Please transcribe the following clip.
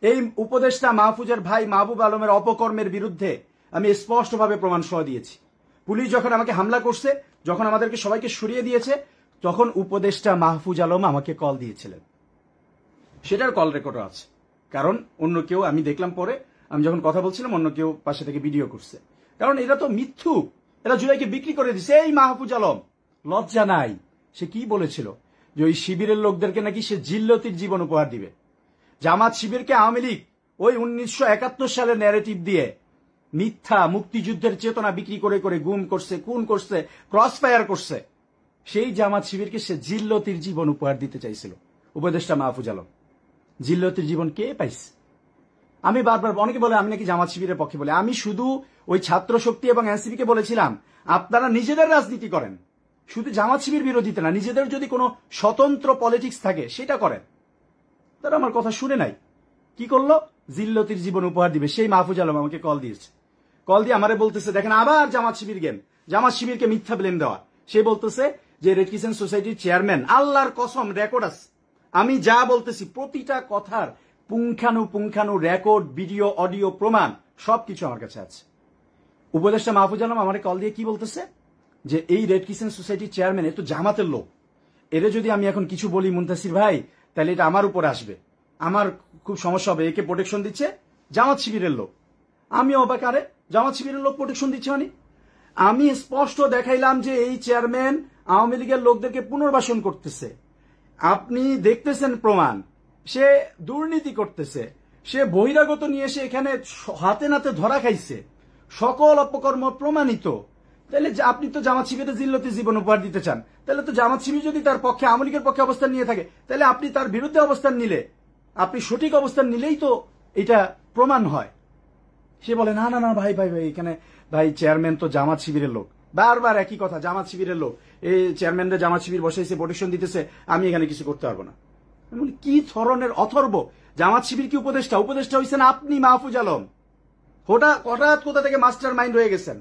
এই উপদেষ্টা মাহফুজের ভাই মাহবুব আলমের অপকর্মের বিরুদ্ধে আমি স্পষ্টভাবে প্রমাণ সহ দিয়েছি। পুলিশ যখন আমাকে হামলা করছে, যখন আমাদেরকে সবাইকে সরিয়ে দিয়েছে, তখন উপদেষ্টা মাহফুজ আলম আমাকে কল দিয়েছিলেন। সেটার কল রেকর্ডও আছে। কারণ অন্য কেউ, আমি দেখলাম পরে, আমি যখন কথা বলছিলাম অন্য কেউ পাশে থেকে ভিডিও করছে। কারণ এরা তো মিথ্যুক, এরা জুলাইকে বিক্রি করে দিছে। এই মাহফুজ আলম লজ্জা নাই? সে কি বলেছিল যে ওই শিবিরের লোকদেরকে নাকি সে জিল্লতির জীবন উপহার দিবে। জামাত শিবিরকে আওয়ামী লীগ ওই 1971 সালের ন্যারেটিভ দিয়ে মিথ্যা মুক্তিযুদ্ধের চেতনা বিক্রি করে করে গুম করছে, খুন করছে, ক্রস ফায়ার করছে। সেই জামাত শিবিরকে সে জিল্লতির জীবন উপহার দিতে চাইছিল উপদেষ্টা মাহফুজ আলম। জিল্লতির জীবন কে পাইছে? আমি বারবার, অনেকে বলে আমি নাকি জামাত শিবিরের পক্ষে বলে, আমি শুধু ওই ছাত্র শক্তি এবং এনসিপি কে বলেছিলাম আপনারা নিজেদের রাজনীতি করেন, শুধু জামাত শিবির বিরোধিতা না, নিজেদের যদি কোনো স্বতন্ত্র পলিটিক্স থাকে সেটা করেন। তারা আমার কথা শুনে নাই, কি করলো? জিল্লতির জীবন উপহার দিবে। সেই মাহফুজ আলম আমাকে কল দিয়েছে। কল দিয়ে আমারে বলতেছে, দেখেন আবার জামাত শিবির গেম, জামাত শিবিরকে মিথ্যা ব্লেম দেওয়া। সে বলতেছে যে রেড ক্রিসেন্ট সোসাইটির চেয়ারম্যান, আল্লাহর কসম রেকর্ড আছে, আমি যা বলতেছি প্রতিটা কথার পুঙ্খানু রেকর্ড, ভিডিও, অডিও, প্রমাণ সবকিছু আমার কাছে আছে। উপদেষ্টা মাহফুজ আলম আমার কল দিয়ে কি বলতেছে যে এই রেড ক্রিসেন্ট সোসাইটির চেয়ারম্যান এ তো জামাতের লোক, এরে যদি আমি এখন কিছু বলি মুনতাসির ভাই তাহলে এটা আমার উপর আসবে, আমার খুব সমস্যা হবে, একে প্রোটেকশন দিচ্ছে জামাত শিবিরের লোক। আমি অবাক, আরে জামাত শিবিরের লোক প্রোটেকশন দিচ্ছে মানে? আমি স্পষ্ট দেখাইলাম যে এই চেয়ারম্যান আওয়ামী লীগের লোকদেরকে পুনর্বাসন করতেছে। আপনি দেখতেছেন প্রমাণ, সে দুর্নীতি করতেছে, সে বহিরাগত নিয়ে এসে এখানে হাতে নাতে ধরা খাইছে, সকল অপকর্ম প্রমাণিত। তাহলে আপনি তো জামাত শিবিরের জিল্লতি জীবন উপহার দিতে চান, তাহলে তো জামাত শিবির যদি তার পক্ষে, আওয়ামী লীগের পক্ষে অবস্থান নিয়ে থাকে, তাহলে আপনি তার বিরুদ্ধে অবস্থান নিলে, আপনি সঠিক অবস্থান নিলেই তো এটা প্রমাণ হয়। সে বলে না না না ভাই ভাই ভাই, এখানে ভাই চেয়ারম্যান তো জামাত শিবিরের লোক, বারবার একই কথা, জামাত শিবিরের লোক, এই চেয়ারম্যানরা জামাত শিবির বসাইছে, প্রোটেকশন দিতেছে, আমি এখানে কিছু করতে পারবো না। আমি বলি কি ধরনের অথর্ব? জামাত শিবির কি উপদেষ্টা? উপদেষ্টা হয়েছেন আপনি মাহফুজ আলম। হঠাৎ কোথা থেকে মাস্টার মাইন্ড হয়ে গেছেন।